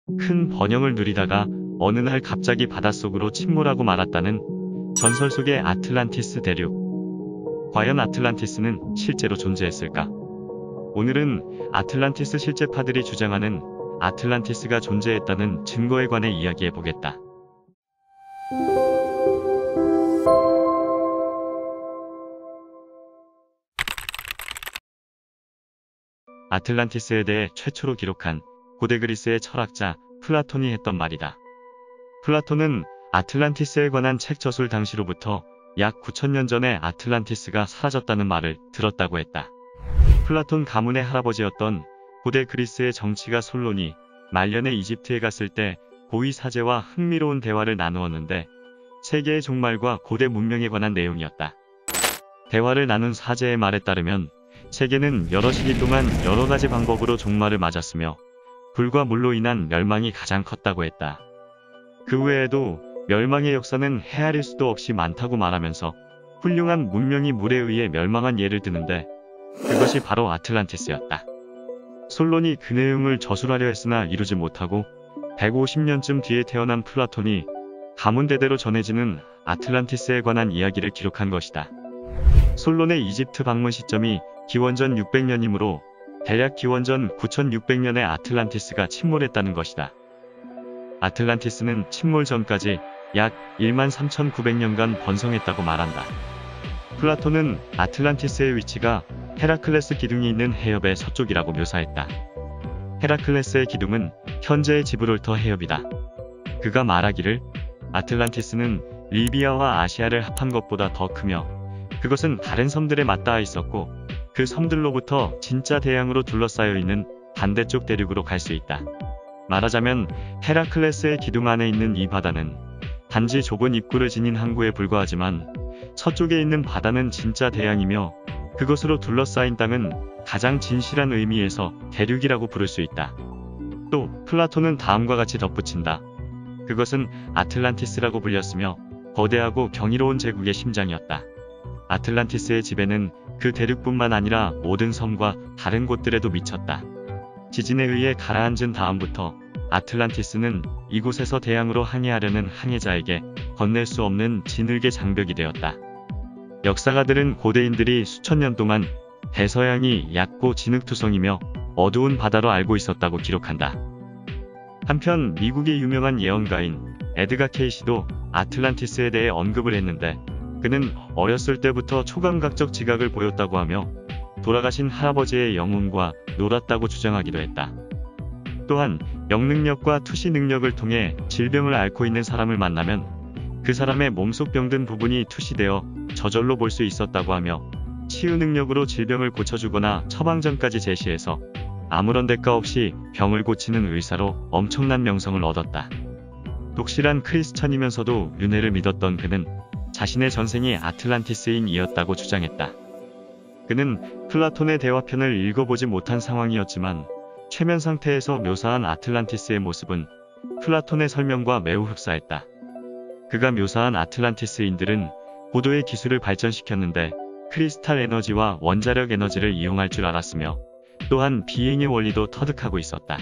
큰 번영을 누리다가 어느 날 갑자기 바닷속으로 침몰하고 말았다는 전설 속의 아틀란티스 대륙. 과연 아틀란티스는 실제로 존재했을까? 오늘은 아틀란티스 실제파들이 주장하는 아틀란티스가 존재했다는 증거에 관해 이야기해보겠다. 아틀란티스에 대해 최초로 기록한 고대 그리스의 철학자 플라톤이 했던 말이다. 플라톤은 아틀란티스에 관한 책 저술 당시로부터 약 9,000년 전에 아틀란티스가 사라졌다는 말을 들었다고 했다. 플라톤 가문의 할아버지였던 고대 그리스의 정치가 솔론이 말년에 이집트에 갔을 때 고위 사제와 흥미로운 대화를 나누었는데 세계의 종말과 고대 문명에 관한 내용이었다. 대화를 나눈 사제의 말에 따르면 세계는 여러 시기 동안 여러 가지 방법으로 종말을 맞았으며 불과 물로 인한 멸망이 가장 컸다고 했다. 그 외에도 멸망의 역사는 헤아릴 수도 없이 많다고 말하면서 훌륭한 문명이 물에 의해 멸망한 예를 드는데 그것이 바로 아틀란티스였다. 솔론이 그 내용을 저술하려 했으나 이루지 못하고 150년쯤 뒤에 태어난 플라톤이 가문대대로 전해지는 아틀란티스에 관한 이야기를 기록한 것이다. 솔론의 이집트 방문 시점이 기원전 600년이므로 대략 기원전 9600년에 아틀란티스가 침몰했다는 것이다. 아틀란티스는 침몰 전까지 약 13,900년간 번성했다고 말한다. 플라톤은 아틀란티스의 위치가 헤라클레스 기둥이 있는 해협의 서쪽이라고 묘사했다. 헤라클레스의 기둥은 현재의 지브롤터 해협이다. 그가 말하기를 아틀란티스는 리비아와 아시아를 합한 것보다 더 크며 그것은 다른 섬들에 맞닿아 있었고 그 섬들로부터 진짜 대양으로 둘러싸여 있는 반대쪽 대륙으로 갈 수 있다. 말하자면 헤라클레스의 기둥 안에 있는 이 바다는 단지 좁은 입구를 지닌 항구에 불과하지만 서쪽에 있는 바다는 진짜 대양이며 그것으로 둘러싸인 땅은 가장 진실한 의미에서 대륙이라고 부를 수 있다. 또 플라톤은 다음과 같이 덧붙인다. 그것은 아틀란티스라고 불렸으며 거대하고 경이로운 제국의 심장이었다. 아틀란티스의 지배는 그 대륙뿐만 아니라 모든 섬과 다른 곳들에도 미쳤다. 지진에 의해 가라앉은 다음부터 아틀란티스는 이곳에서 대양으로 항해하려는 항해자에게 건넬 수 없는 진흙의 장벽이 되었다. 역사가들은 고대인들이 수천 년 동안 대서양이 얕고 진흙투성이며 어두운 바다로 알고 있었다고 기록한다. 한편 미국의 유명한 예언가인 에드가 케이시도 아틀란티스에 대해 언급을 했는데 그는 어렸을 때부터 초감각적 지각을 보였다고 하며 돌아가신 할아버지의 영혼과 놀았다고 주장하기도 했다. 또한 영능력과 투시 능력을 통해 질병을 앓고 있는 사람을 만나면 그 사람의 몸속 병든 부분이 투시되어 저절로 볼 수 있었다고 하며 치유 능력으로 질병을 고쳐주거나 처방전까지 제시해서 아무런 대가 없이 병을 고치는 의사로 엄청난 명성을 얻었다. 독실한 크리스찬이면서도 윤회를 믿었던 그는 자신의 전생이 아틀란티스인이었다고 주장했다. 그는 플라톤의 대화편을 읽어보지 못한 상황이었지만 최면 상태에서 묘사한 아틀란티스의 모습은 플라톤의 설명과 매우 흡사했다. 그가 묘사한 아틀란티스인들은 고도의 기술을 발전시켰는데 크리스탈 에너지와 원자력 에너지를 이용할 줄 알았으며 또한 비행의 원리도 터득하고 있었다.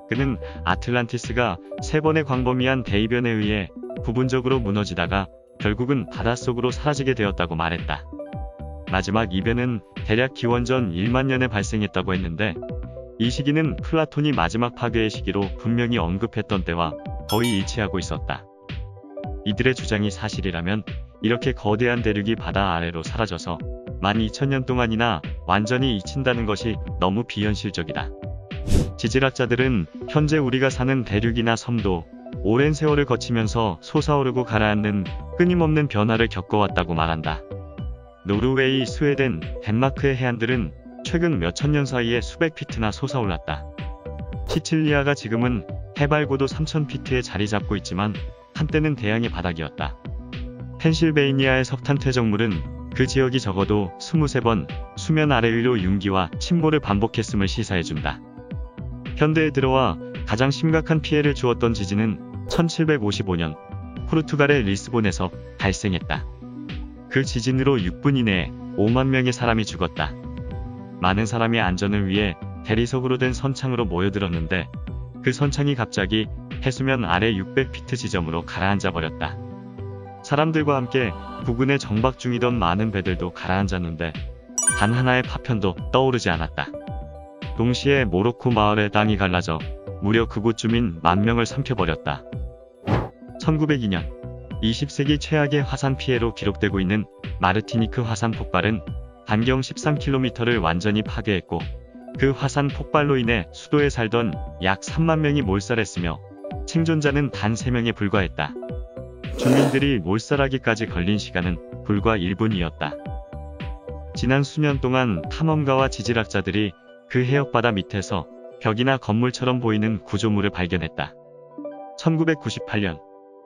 그는 아틀란티스가 3번의 광범위한 대이변에 의해 부분적으로 무너지다가 결국은 바닷속으로 사라지게 되었다고 말했다. 마지막 이변은 대략 기원전 1만 년에 발생했다고 했는데 이 시기는 플라톤이 마지막 파괴의 시기로 분명히 언급했던 때와 거의 일치하고 있었다. 이들의 주장이 사실이라면 이렇게 거대한 대륙이 바다 아래로 사라져서 12,000년 동안이나 완전히 잊힌다는 것이 너무 비현실적이다. 지질학자들은 현재 우리가 사는 대륙이나 섬도 오랜 세월을 거치면서 솟아오르고 가라앉는 끊임없는 변화를 겪어왔다고 말한다. 노르웨이, 스웨덴, 덴마크의 해안들은 최근 몇천 년 사이에 수백 피트나 솟아올랐다. 시칠리아가 지금은 해발 고도 3,000피트에 자리 잡고 있지만 한때는 대양의 바닥이었다. 펜실베이니아의 석탄 퇴적물은 그 지역이 적어도 23번 수면 아래 위로 융기와 침몰을 반복했음을 시사해준다. 현대에 들어와 가장 심각한 피해를 주었던 지진은 1755년 포르투갈의 리스본에서 발생했다. 그 지진으로 6분 이내에 5만 명의 사람이 죽었다. 많은 사람이 안전을 위해 대리석으로 된 선창으로 모여들었는데 그 선창이 갑자기 해수면 아래 600피트 지점으로 가라앉아 버렸다. 사람들과 함께 부근에 정박 중이던 많은 배들도 가라앉았는데 단 하나의 파편도 떠오르지 않았다. 동시에 모로코 마을의 땅이 갈라져 무려 그곳 주민 10,000명을 삼켜버렸다. 1902년 20세기 최악의 화산 피해로 기록되고 있는 마르티니크 화산 폭발은 반경 13km를 완전히 파괴했고 그 화산 폭발로 인해 수도에 살던 약 3만 명이 몰살했으며 생존자는 단 3명에 불과했다. 주민들이 몰살하기까지 걸린 시간은 불과 1분이었다. 지난 수년 동안 탐험가와 지질학자들이 그 해역바다 밑에서 벽이나 건물처럼 보이는 구조물을 발견했다. 1998년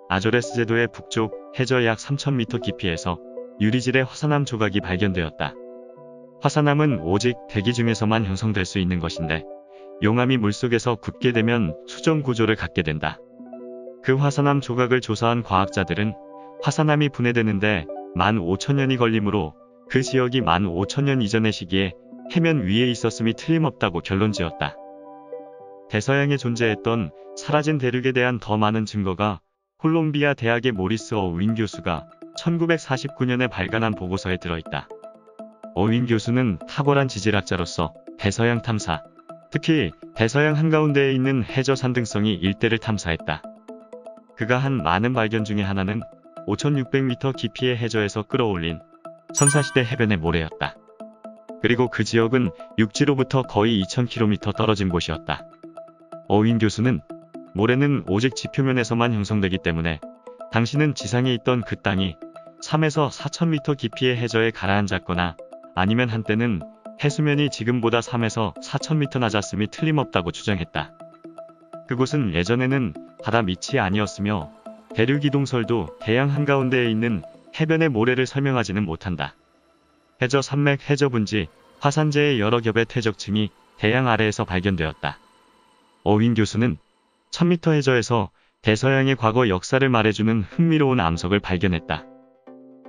아조레스 제도의 북쪽 해저 약 3,000m 깊이에서 유리질의 화산암 조각이 발견되었다. 화산암은 오직 대기 중에서만 형성될 수 있는 것인데 용암이 물속에서 굳게 되면 수정 구조를 갖게 된다. 그 화산암 조각을 조사한 과학자들은 화산암이 분해되는데 15,000년이 걸리므로 그 지역이 15,000년 이전의 시기에 해면 위에 있었음이 틀림없다고 결론지었다. 대서양에 존재했던 사라진 대륙에 대한 더 많은 증거가 콜롬비아 대학의 모리스 어윈 교수가 1949년에 발간한 보고서에 들어있다. 어윈 교수는 탁월한 지질학자로서 대서양 탐사, 특히 대서양 한가운데에 있는 해저 산등성이 일대를 탐사했다. 그가 한 많은 발견 중에 하나는 5,600m 깊이의 해저에서 끌어올린 선사시대 해변의 모래였다. 그리고 그 지역은 육지로부터 거의 2,000km 떨어진 곳이었다. 어윈 교수는 모래는 오직 지표면에서만 형성되기 때문에 당시는 지상에 있던 그 땅이 3에서 4,000m 깊이의 해저에 가라앉았거나 아니면 한때는 해수면이 지금보다 3에서 4,000m 낮았음이 틀림없다고 주장했다. 그곳은 예전에는 바다 밑이 아니었으며 대륙 이동설도 대양 한가운데에 있는 해변의 모래를 설명하지는 못한다. 해저 산맥, 해저 분지, 화산재의 여러 겹의 퇴적층이 대양 아래에서 발견되었다. 어윈 교수는 1000m 해저에서 대서양의 과거 역사를 말해주는 흥미로운 암석을 발견했다.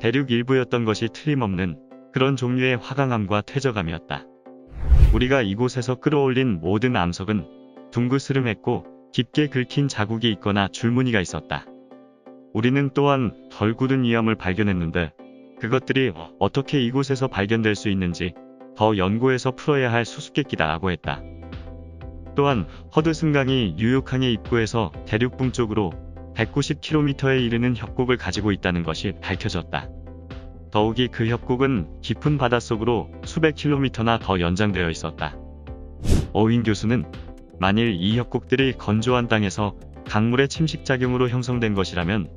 대륙 일부였던 것이 틀림없는 그런 종류의 화강암과 퇴적암이었다. 우리가 이곳에서 끌어올린 모든 암석은 둥그스름했고 깊게 긁힌 자국이 있거나 줄무늬가 있었다. 우리는 또한 덜 굳은 이암을 발견했는데 그것들이 어떻게 이곳에서 발견될 수 있는지 더 연구해서 풀어야 할 수수께끼다라고 했다. 또한 허드슨강이 뉴욕항의 입구에서 대륙 북쪽으로 190km에 이르는 협곡을 가지고 있다는 것이 밝혀졌다. 더욱이 그 협곡은 깊은 바닷속으로 수백 킬로미터나 더 연장되어 있었다. 어윈 교수는 만일 이 협곡들이 건조한 땅에서 강물의 침식작용으로 형성된 것이라면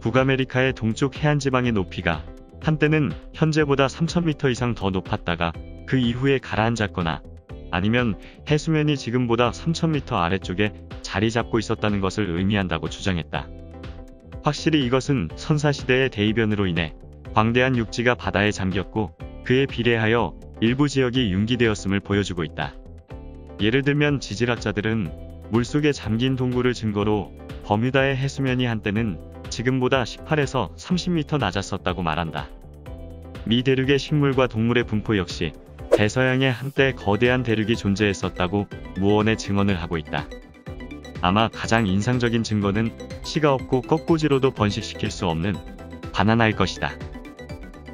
북아메리카의 동쪽 해안지방의 높이가 한때는 현재보다 3,000m 이상 더 높았다가 그 이후에 가라앉았거나 아니면 해수면이 지금보다 3,000m 아래쪽에 자리 잡고 있었다는 것을 의미한다고 주장했다. 확실히 이것은 선사시대의 대이변으로 인해 광대한 육지가 바다에 잠겼고 그에 비례하여 일부 지역이 융기되었음을 보여주고 있다. 예를 들면 지질학자들은 물속에 잠긴 동굴을 증거로 버뮤다의 해수면이 한때는 지금보다 18에서 30m 낮았었다고 말한다. 미 대륙의 식물과 동물의 분포 역시 대서양에 한때 거대한 대륙이 존재했었다고 무언의 증언을 하고 있다. 아마 가장 인상적인 증거는 씨가 없고 꺾꽂이로도 번식시킬 수 없는 바나나일 것이다.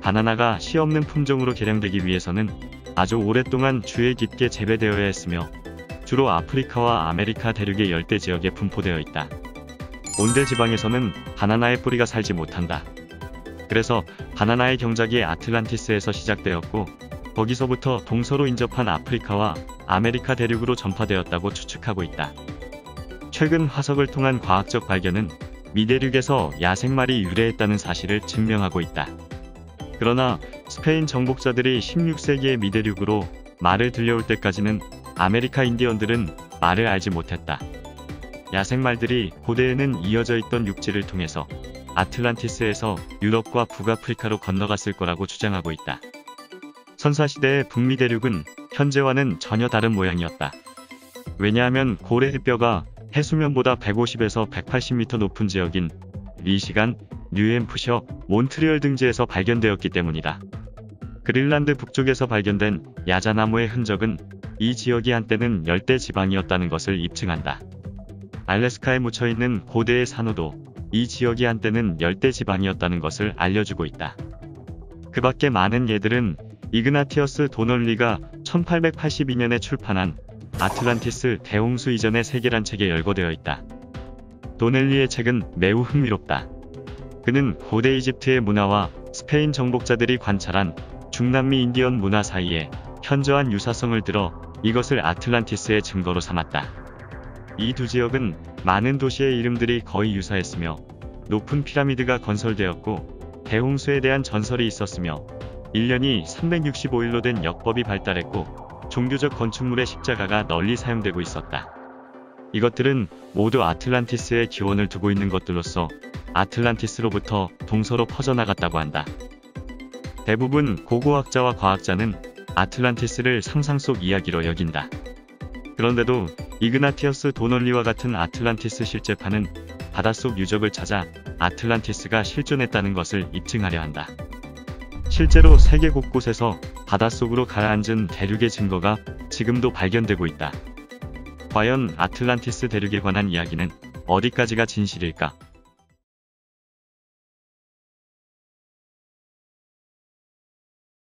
바나나가 씨 없는 품종으로 개량되기 위해서는 아주 오랫동안 주에 깊게 재배되어야 했으며 주로 아프리카와 아메리카 대륙의 열대 지역에 분포되어 있다. 온대 지방에서는 바나나의 뿌리가 살지 못한다. 그래서 바나나의 경작이 아틀란티스에서 시작되었고 거기서부터 동서로 인접한 아프리카와 아메리카 대륙으로 전파되었다고 추측하고 있다. 최근 화석을 통한 과학적 발견은 미대륙에서 야생말이 유래했다는 사실을 증명하고 있다. 그러나 스페인 정복자들이 16세기의 미대륙으로 말을 들여올 때까지는 아메리카 인디언들은 말을 알지 못했다. 야생말들이 고대에는 이어져 있던 육지를 통해서 아틀란티스에서 유럽과 북아프리카로 건너갔을 거라고 주장하고 있다. 선사시대의 북미 대륙은 현재와는 전혀 다른 모양이었다. 왜냐하면 고래의 뼈가 해수면보다 150에서 180m 높은 지역인 미시간, 뉴햄프셔, 몬트리올 등지에서 발견되었기 때문이다. 그린란드 북쪽에서 발견된 야자나무의 흔적은 이 지역이 한때는 열대 지방이었다는 것을 입증한다. 알래스카에 묻혀있는 고대의 산호도 이 지역이 한때는 열대 지방이었다는 것을 알려주고 있다. 그 밖에 많은 예들은 이그나티어스 도널리가 1882년에 출판한 아틀란티스 대홍수 이전의 세계란 책에 열거되어 있다. 도넬리의 책은 매우 흥미롭다. 그는 고대 이집트의 문화와 스페인 정복자들이 관찰한 중남미 인디언 문화 사이에 현저한 유사성을 들어 이것을 아틀란티스의 증거로 삼았다. 이 두 지역은 많은 도시의 이름들이 거의 유사했으며 높은 피라미드가 건설되었고 대홍수에 대한 전설이 있었으며 1년이 365일로 된 역법이 발달했고 종교적 건축물의 십자가가 널리 사용되고 있었다. 이것들은 모두 아틀란티스의 기원을 두고 있는 것들로서 아틀란티스로부터 동서로 퍼져나갔다고 한다. 대부분 고고학자와 과학자는 아틀란티스를 상상 속 이야기로 여긴다. 그런데도 이그나티어스 도널리와 같은 아틀란티스 실제파는 바닷속 유적을 찾아 아틀란티스가 실존했다는 것을 입증하려 한다. 실제로 세계 곳곳에서 바닷속으로 가라앉은 대륙의 증거가 지금도 발견되고 있다. 과연 아틀란티스 대륙에 관한 이야기는 어디까지가 진실일까?